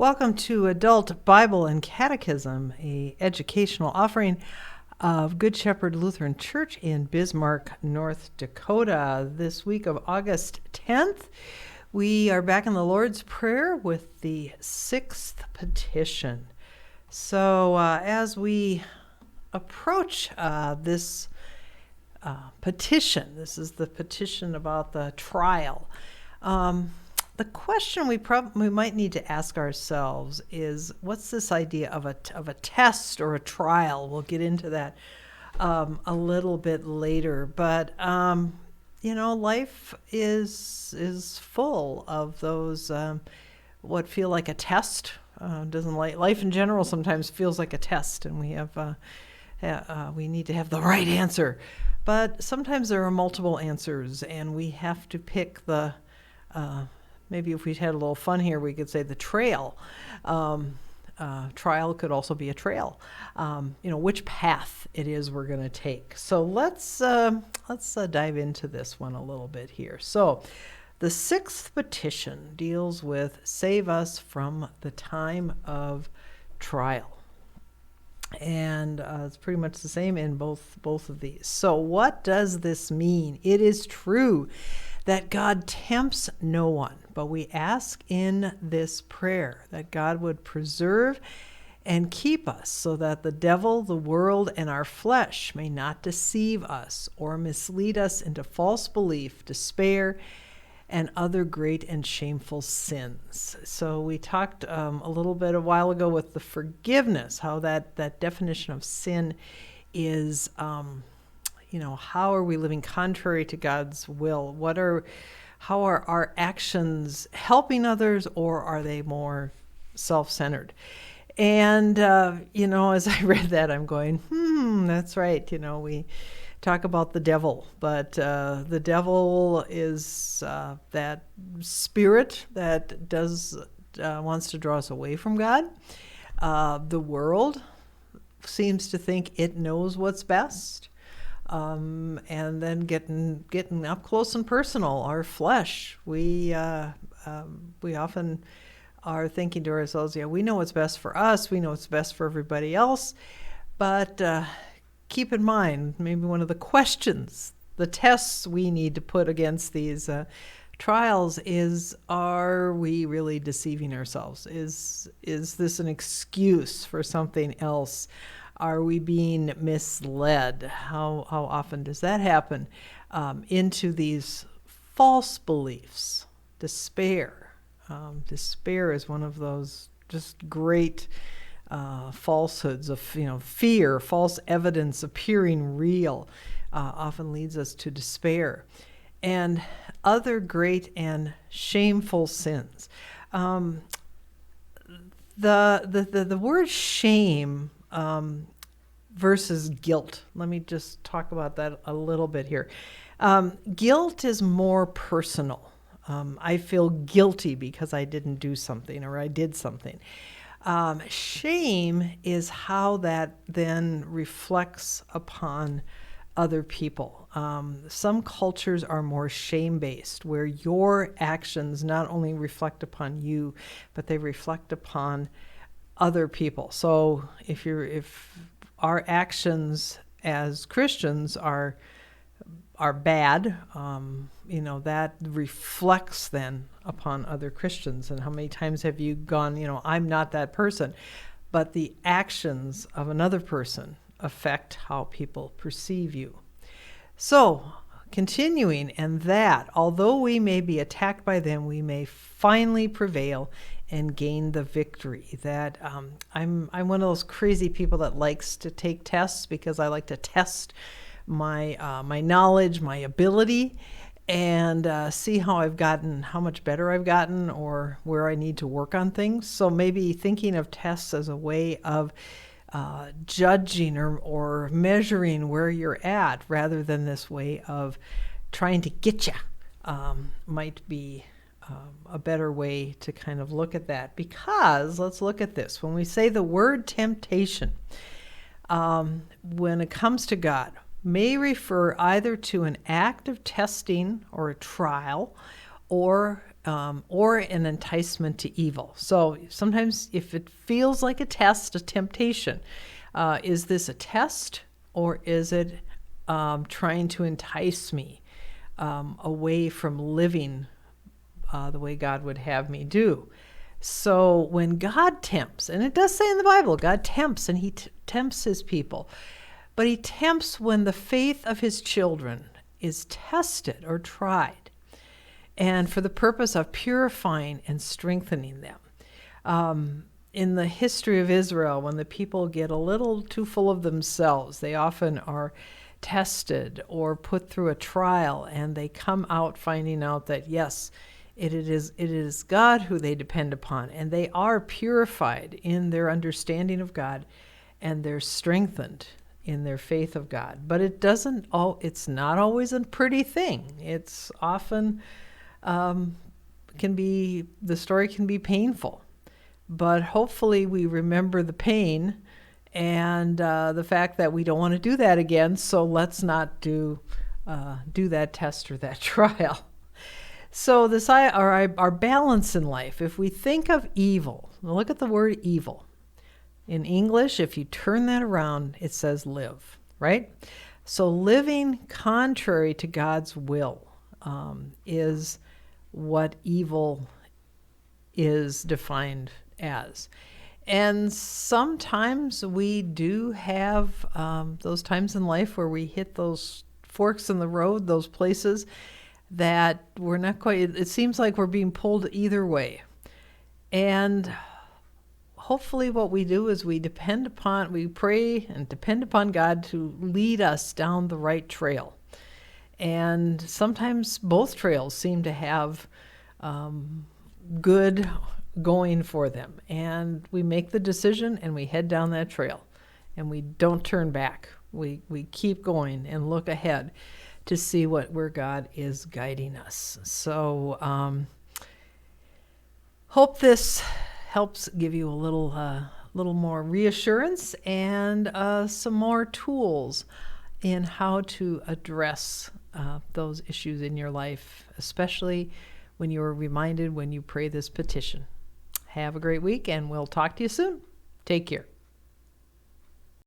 Welcome to Adult Bible and Catechism, a educational offering of Good Shepherd Lutheran Church in Bismarck, North Dakota. This week of August 10th, we are back in the Lord's Prayer with the Sixth Petition. So as we approach this petition, this is the petition about the trial. The question we might need to ask ourselves is, what's this idea of a test or a trial? We'll get into that a little bit later. But life is full of those what feel like a test. Life in general sometimes feels like a test, and we need to have the right answer. But sometimes there are multiple answers, and we have to pick the maybe if we had a little fun here, we could say the trail. Trial could also be a trail. Which path it is we're going to take. So let's dive into this one a little bit here. So the Sixth Petition deals with save us from the time of trial. And it's pretty much the same in both of these. So what does this mean? It is true that God tempts no one, but we ask in this prayer that God would preserve and keep us so that the devil, the world, and our flesh may not deceive us or mislead us into false belief, despair, and other great and shameful sins. So we talked a little bit a while ago with the forgiveness, how that definition of sin is how are we living contrary to God's will? How are our actions helping others, or are they more self-centered? And, as I read that, I'm going, that's right. We talk about the devil, but the devil is that spirit that wants to draw us away from God. The world seems to think it knows what's best. And then getting up close and personal, our flesh, we often are thinking to ourselves, we know what's best for us, we know what's best for everybody else, but keep in mind, maybe one of the questions, the tests we need to put against these trials is, are we really deceiving ourselves? Is this an excuse for something else? Are we being misled? How often does that happen? Into these false beliefs, despair. Despair is one of those just great falsehoods of fear, false evidence appearing real, often leads us to despair, and other great and shameful sins. The word shame versus guilt. Let me just talk about that a little bit here. Guilt is more personal. I feel guilty because I didn't do something or I did something. Shame is how that then reflects upon other people. Some cultures are more shame-based, where your actions not only reflect upon you, but they reflect upon other people. So if our actions as Christians are bad, that reflects then upon other Christians. And how many times have you gone, I'm not that person, but the actions of another person affect how people perceive you. So continuing, and that although we may be attacked by them, we may finally prevail and gain the victory. That I'm one of those crazy people that likes to take tests because I like to test my knowledge, my ability, and see how much better I've gotten, or where I need to work on things. So maybe thinking of tests as a way of judging or measuring where you're at, rather than this way of trying to get you, might be a better way to kind of look at that. Because let's look at this. When we say the word temptation, when it comes to God, may refer either to an act of testing or a trial, or or an enticement to evil. So sometimes if it feels like a test, a temptation, is this a test or is it trying to entice me away from living the way God would have me do? So when God tempts, and it does say in the Bible, God tempts and he tempts his people, but he tempts when the faith of his children is tested or tried, and for the purpose of purifying and strengthening them. In the history of Israel, when the people get a little too full of themselves, they often are tested or put through a trial, and they come out finding out that, yes, it is God who they depend upon, and they are purified in their understanding of God, and they're strengthened in their faith of God. But it's not always a pretty thing. It's often the story can be painful, but hopefully we remember the pain and the fact that we don't want to do that again. So let's not do that test or that trial. So our balance in life, if we think of evil, look at the word evil. In English, if you turn that around, it says live, right? So living contrary to God's will is what evil is defined as. And sometimes we do have those times in life where we hit those forks in the road, those places that we're not quite, it seems like we're being pulled either way. And hopefully what we do is we pray and depend upon God to lead us down the right trail. And sometimes both trails seem to have good going for them. And we make the decision and we head down that trail. And we don't turn back. We keep going and look ahead to see where God is guiding us. So hope this helps give you a little more reassurance and some more tools in how to address those issues in your life, especially when you are reminded when you pray this petition. Have a great week, and we'll talk to you soon. Take care.